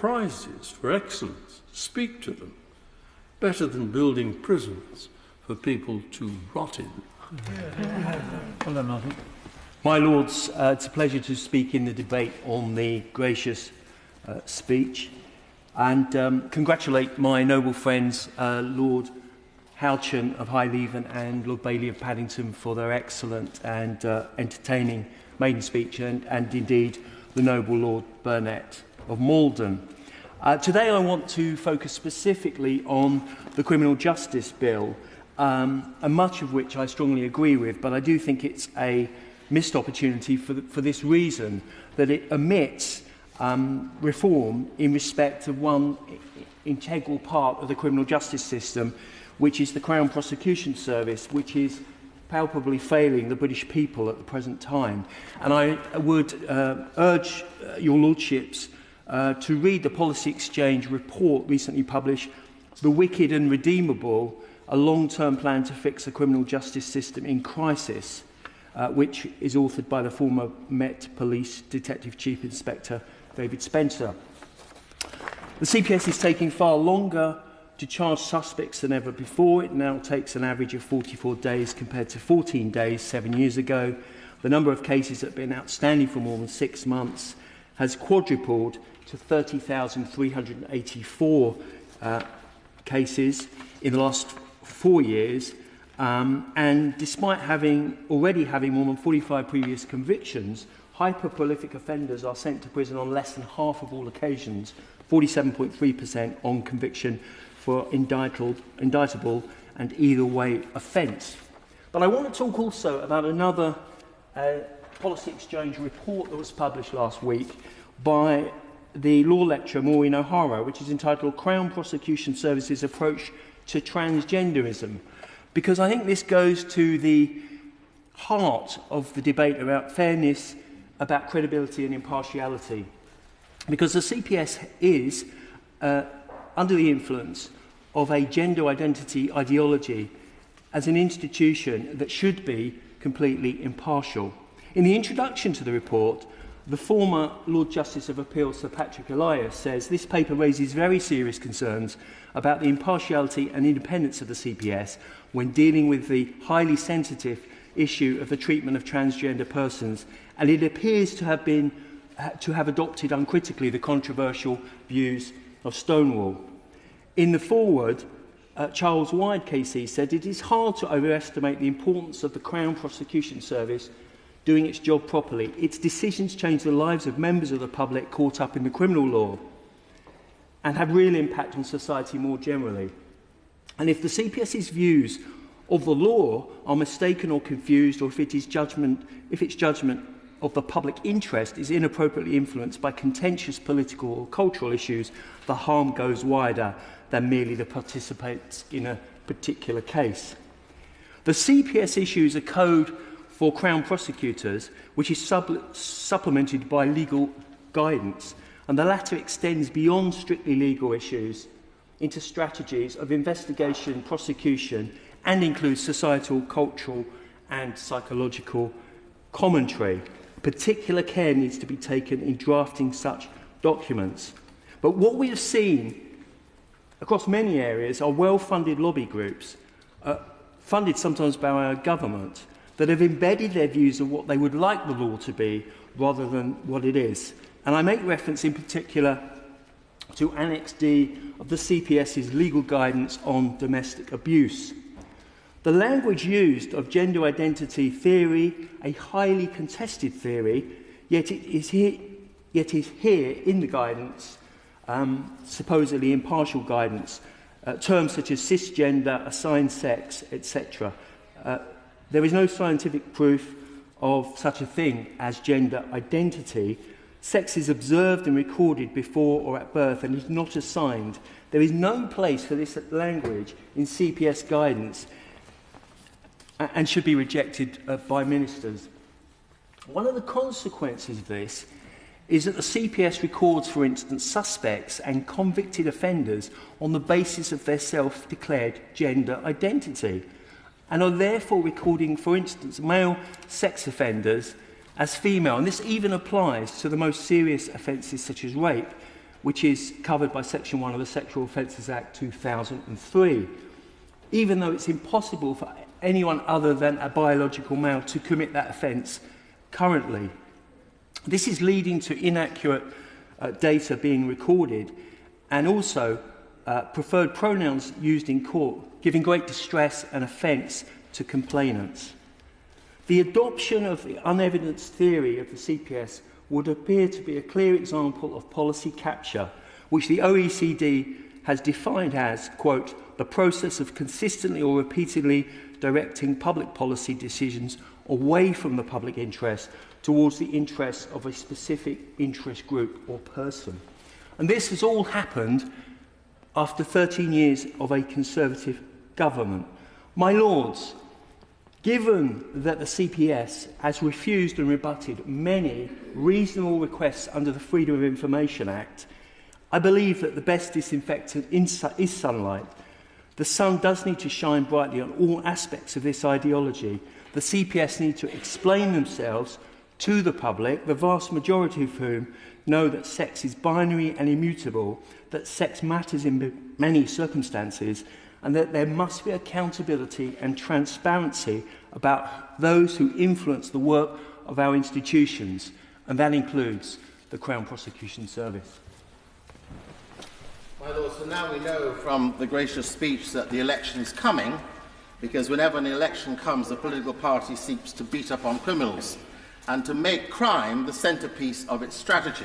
prizes for excellence. Speak to them. Better than building prisons for people to rot in. Well done, Martin. My Lords, it's a pleasure to speak in the debate on the gracious speech and congratulate my noble friends Lord Houchen of High Leven and Lord Bailey of Paddington for their excellent and entertaining maiden speech and indeed the noble Lord Burnett of Malden. Today I want to focus specifically on the criminal justice bill, and much of which I strongly agree with, but I do think it's a missed opportunity for this reason, that it omits reform in respect of one integral part of the criminal justice system, which is the Crown Prosecution Service, which is palpably failing the British people at the present time. And I would urge your lordships to read the Policy Exchange report recently published, The Wicked and Redeemable, a long-term plan to fix the criminal justice system in crisis, which is authored by the former Met Police Detective Chief Inspector David Spencer. The CPS is taking far longer to charge suspects than ever before. It now takes an average of 44 days compared to 14 days 7 years ago. The number of cases that have been outstanding for more than 6 months has quadrupled to 30,384 cases in the last 4 years. And despite already having more than 45 previous convictions, hyper-prolific offenders are sent to prison on less than half of all occasions, 47.3% on conviction for indictable and either way offence. But I want to talk also about another Policy Exchange report that was published last week by the law lecturer Maureen O'Hara, which is entitled Crown Prosecution Service's Approach to Transgenderism, because I think this goes to the heart of the debate about fairness, about credibility and impartiality, because the CPS is under the influence of a gender identity ideology as an institution that should be completely impartial. In the introduction to the report, the former Lord Justice of Appeal, Sir Patrick Elias, says this paper raises very serious concerns about the impartiality and independence of the CPS when dealing with the highly sensitive issue of the treatment of transgender persons, and it appears to have adopted uncritically the controversial views of Stonewall. In the foreword, Charles Wyde KC said, "It is hard to overestimate the importance of the Crown Prosecution Service doing its job properly. Its decisions change the lives of members of the public caught up in the criminal law and have real impact on society more generally. And if the CPS's views of the law are mistaken or confused, or if its judgment of the public interest is inappropriately influenced by contentious political or cultural issues, the harm goes wider than merely the participants in a particular case." The CPS issues a code for Crown prosecutors, which is supplemented by legal guidance, and the latter extends beyond strictly legal issues into strategies of investigation, prosecution, and includes societal, cultural, and psychological commentary. Particular care needs to be taken in drafting such documents. But what we have seen across many areas are well-funded lobby groups, funded sometimes by our government, that have embedded their views of what they would like the law to be rather than what it is. And I make reference in particular to Annex D of the CPS's legal guidance on domestic abuse. The language used of gender identity theory, a highly contested theory, yet is here in the guidance, supposedly impartial guidance, terms such as cisgender, assigned sex, etc. There is no scientific proof of such a thing as gender identity. Sex is observed and recorded before or at birth and is not assigned. There is no place for this language in CPS guidance and should be rejected by ministers. One of the consequences of this is that the CPS records, for instance, suspects and convicted offenders on the basis of their self-declared gender identity, and are therefore recording, for instance, male sex offenders as female. And this even applies to the most serious offences such as rape, which is covered by Section 1 of the Sexual Offences Act 2003, even though it's impossible for anyone other than a biological male to commit that offence currently. This is leading to inaccurate data being recorded, and also preferred pronouns used in court, giving great distress and offence to complainants. The adoption of the unevidenced theory of the CPS would appear to be a clear example of policy capture, which the OECD has defined as, quote, the process of consistently or repeatedly directing public policy decisions away from the public interest towards the interests of a specific interest group or person. And this has all happened after 13 years of a Conservative government. My Lords, given that the CPS has refused and rebutted many reasonable requests under the Freedom of Information Act, I believe that the best disinfectant is sunlight. The sun does need to shine brightly on all aspects of this ideology. The CPS need to explain themselves to the public, the vast majority of whom know that sex is binary and immutable, that sex matters in many circumstances, and that there must be accountability and transparency about those who influence the work of our institutions, and that includes the Crown Prosecution Service. My Lord, so now we know from the gracious speech that the election is coming, because whenever an election comes, the political party seeks to beat up on criminals and to make crime the centrepiece of its strategy.